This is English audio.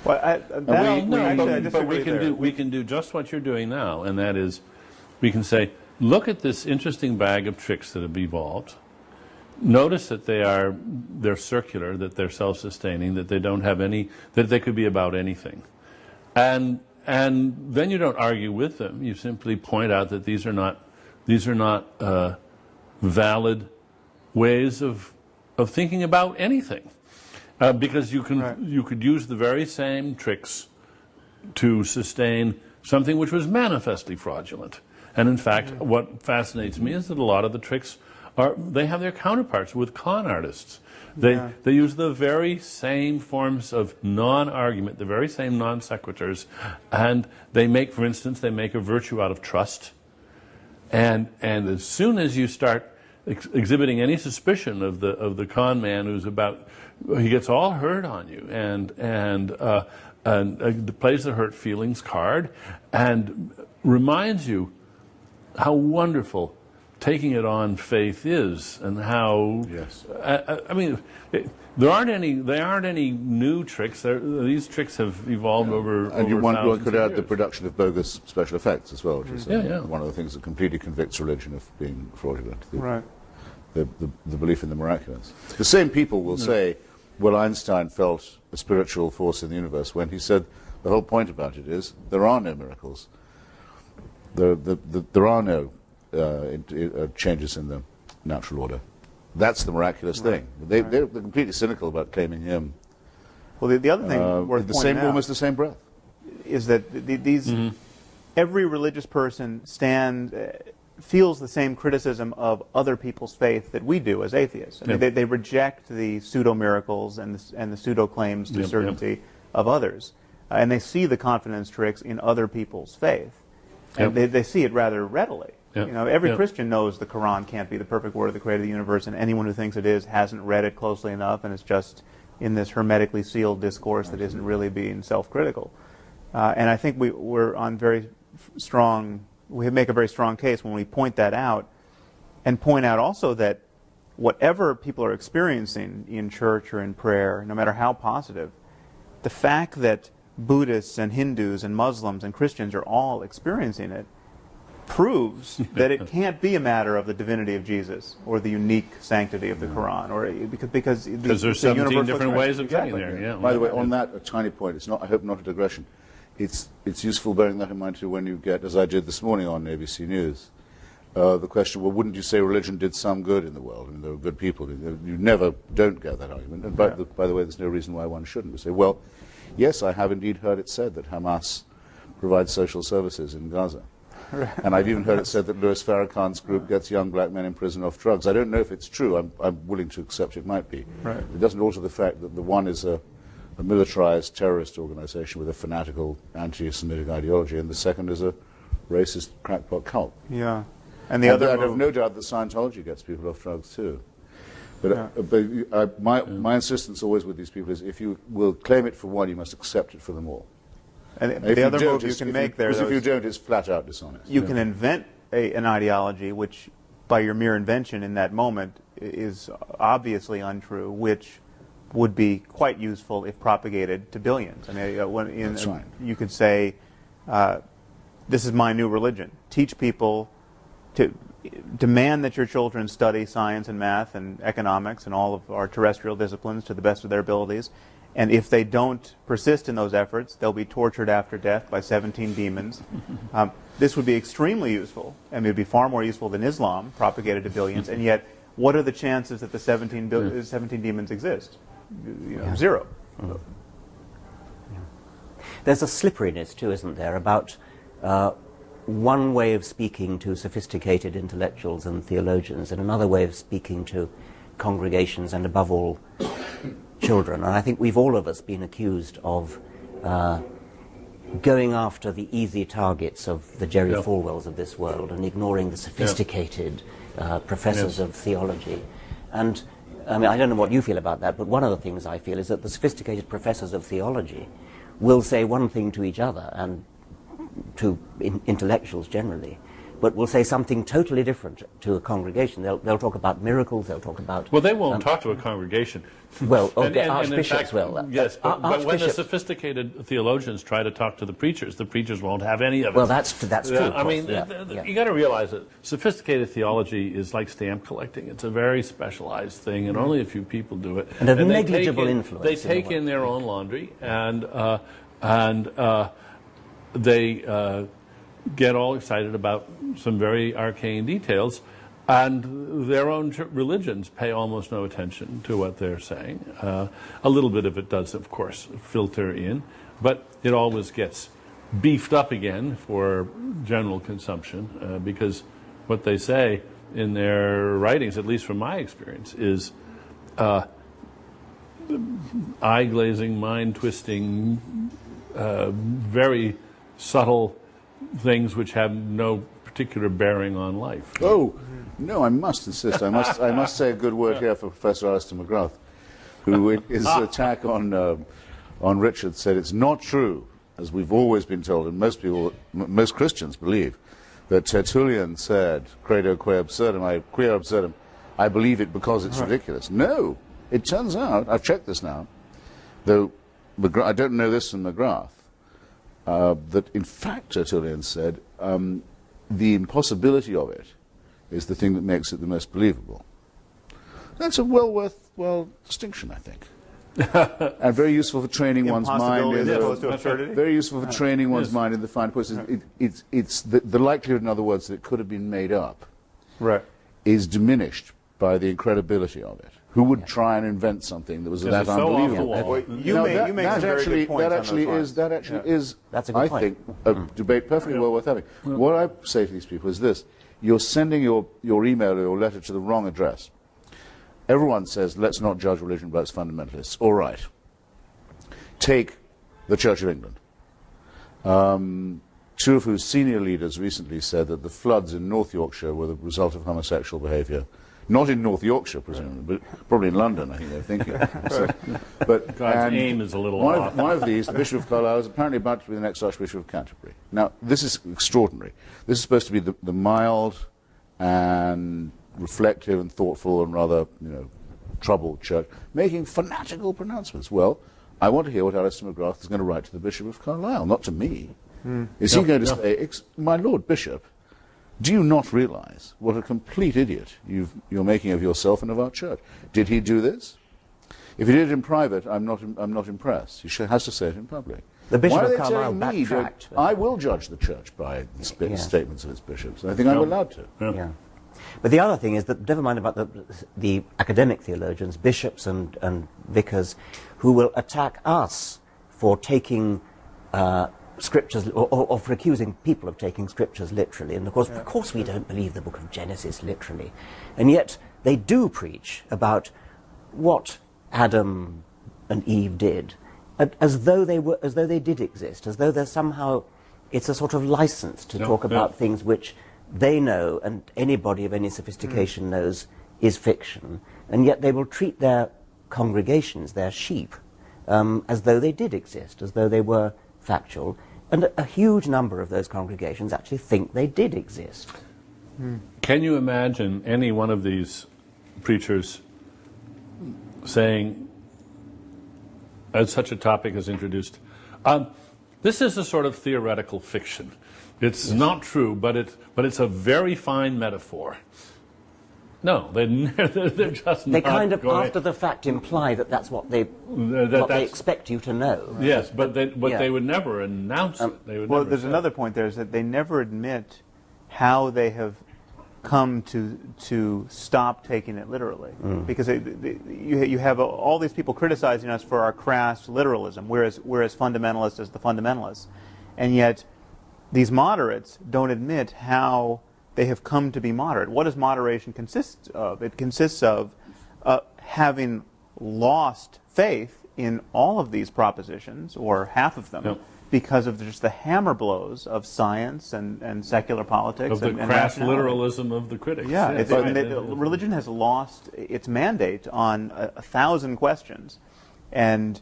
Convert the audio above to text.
Well, we can do just what you're doing now, and that is, we can say, look at this interesting bag of tricks that have evolved. Notice that they're circular, that they're self-sustaining, that they don't have any, that they could be about anything, and then you don't argue with them. You simply point out that these are not valid ways of thinking about anything. Because you could use the very same tricks to sustain something which was manifestly fraudulent. And in fact, what fascinates me is that a lot of the tricks they have their counterparts with con artists. They use the very same forms of non-argument, the very same non sequiturs, and they make, for instance, a virtue out of trust. And as soon as you start exhibiting any suspicion of the con man he gets all hurt on you and plays the hurt feelings card and reminds you how wonderful taking it on faith is, and how I mean, there aren't any new tricks. These tricks have evolved over. And one could add the production of bogus special effects as well, which is one of the things that completely convicts religion of being fraudulent. The belief in the miraculous. The same people will say, well, Einstein felt a spiritual force in the universe, when he said the whole point about it is there are no miracles. There are no changes in the natural order. That's the miraculous thing. They're completely cynical about claiming him. Well, the other thing worth pointing out, almost the same breath, is that every religious person feels the same criticism of other people's faith that we do as atheists. I mean, they reject the pseudo-miracles and the pseudo-claims to certainty of others. And they see the confidence tricks in other people's faith. And they see it rather readily. You know, every Christian knows the Quran can't be the perfect word of the Creator of the universe, and anyone who thinks it is hasn't read it closely enough, and it's just in this hermetically sealed discourse that isn't really being self-critical. And I think we're on very strong... We make a very strong case when we point that out, and point out also that whatever people are experiencing in church or in prayer, no matter how positive, the fact that Buddhists and Hindus and Muslims and Christians are all experiencing it proves that it can't be a matter of the divinity of Jesus or the unique sanctity of the Quran, or because there's 17 different ways of getting there. By the way, on that, a tiny point. It's not. I hope not a digression. It's useful bearing that in mind too when you get, as I did this morning on ABC News, the question, well, wouldn't you say religion did some good in the world? I mean, there were good people. You never don't get that argument. And by the way, there's no reason why one shouldn't. We say, well, yes, I have indeed heard it said that Hamas provides social services in Gaza. And I've even heard it said that Louis Farrakhan's group gets young black men in prison off drugs. I don't know if it's true. I'm willing to accept it might be. It doesn't alter the fact that the one is a militarized terrorist organization with a fanatical anti-Semitic ideology, and the second is a racist crackpot cult. And the other, I have no doubt that Scientology gets people off drugs too. But my insistence always with these people is, if you will claim it for one, you must accept it for them all. And the other move you can make there, if you don't, it's flat out dishonest. You can invent an ideology which, by your mere invention in that moment, is obviously untrue, which would be quite useful if propagated to billions. I mean, you could say, this is my new religion. Teach people to demand that your children study science and math and economics and all of our terrestrial disciplines to the best of their abilities. And if they don't persist in those efforts, they'll be tortured after death by 17 demons. This would be extremely useful. I mean, it would be far more useful than Islam, propagated to billions. And yet, what are the chances that the 17 demons exist? Zero. There's a slipperiness too, isn't there, about one way of speaking to sophisticated intellectuals and theologians and another way of speaking to congregations and, above all, children. And I think we've all of us been accused of going after the easy targets of the Jerry Falwells of this world and ignoring the sophisticated professors of theology. And I mean, I don't know what you feel about that, but one of the things I feel is that the sophisticated professors of theology will say one thing to each other and to intellectuals generally, but will say something totally different to a congregation. They'll talk about miracles, they'll talk about... Well, they won't talk to a congregation. Well, and archbishops in fact, will. Yes, but when the Archbishops- sophisticated theologians try to talk to the preachers won't have any of it. Well, that's true. I mean, yeah. you got to realize that sophisticated theology is like stamp collecting. It's a very specialized thing, and only a few people do it. And of negligible influence. They take in their own laundry, and they get all excited about some very arcane details, and their own religions pay almost no attention to what they're saying. A little bit of it does, of course, filter in, but it always gets beefed up again for general consumption, because what they say in their writings, at least from my experience, is eye-glazing, mind-twisting, very subtle things which have no particular bearing on life. Oh, no, I must insist. I must say a good word here for Professor Alistair McGrath, who in his attack on Richard said it's not true, as we've always been told, and most Christians believe, that Tertullian said, credo quia absurdum, I believe it because it's ridiculous. No, it turns out, I've checked this now, though I don't know this from McGrath, that in fact Tertullian said the impossibility of it is the thing that makes it the most believable. That's a well distinction, I think. And very useful for training one's mind in very useful for training one's mind in the fine points. It's the likelihood, in other words, that it could have been made up, is diminished by the incredibility of it. Who would try and invent something that was that unbelievable? Well, you make some very good points that actually is, That's a good I point. think, a debate perfectly well worth having. What I say to these people is this: you're sending your email or your letter to the wrong address. Everyone says, let's not judge religion by its fundamentalists. All right. Take the Church of England. Two of whose senior leaders recently said that the floods in North Yorkshire were the result of homosexual behaviour. Not in North Yorkshire, presumably, but probably in London, I think they're thinking. But God's aim is a little off. One of these, the Bishop of Carlisle, is apparently about to be the next Archbishop of Canterbury. Now, this is extraordinary. This is supposed to be the mild and reflective and thoughtful and rather, troubled church, making fanatical pronouncements. Well, I want to hear what Alistair McGrath is going to write to the Bishop of Carlisle, not to me. Is he going to say, my Lord Bishop, do you not realize what a complete idiot you're making of yourself and of our church? Did he do this? If he did it in private, I'm not impressed. He has to say it in public. The Bishop Why are of they Carlisle telling me backtracked. I will judge the church by the statements of its bishops, and I think I'm allowed to. Yeah. But the other thing is that, never mind about the academic theologians, bishops and vicars, who will attack us for taking scriptures, or for accusing people of taking scriptures literally. And of course we don't believe the book of Genesis literally. And yet they do preach about what Adam and Eve did, as though they did exist, as though they're somehow, it's a sort of license to talk about things which they know and anybody of any sophistication knows is fiction. And yet they will treat their congregations, their sheep, as though they did exist, as though they were factual, and a huge number of those congregations actually think they did exist. Can you imagine any one of these preachers saying, as such a topic is introduced, this is a sort of theoretical fiction. It's not true, but it's a very fine metaphor. No, they're just They not kind of, going. after the fact, imply that that's what they expect you to know. Yes, but they would never announce it. They would Well, never there's say another point there, is that they never admit how they have come to stop taking it literally. Because you have all these people criticizing us for our crass literalism, whereas fundamentalists as the fundamentalists. And yet these moderates don't admit how they have come to be moderate. What does moderation consist of? It consists of having lost faith in all of these propositions, or half of them, because of just the hammer blows of science and secular politics. Of the crass literalism of the critics. Yeah, religion has lost its mandate on 1,000 questions. And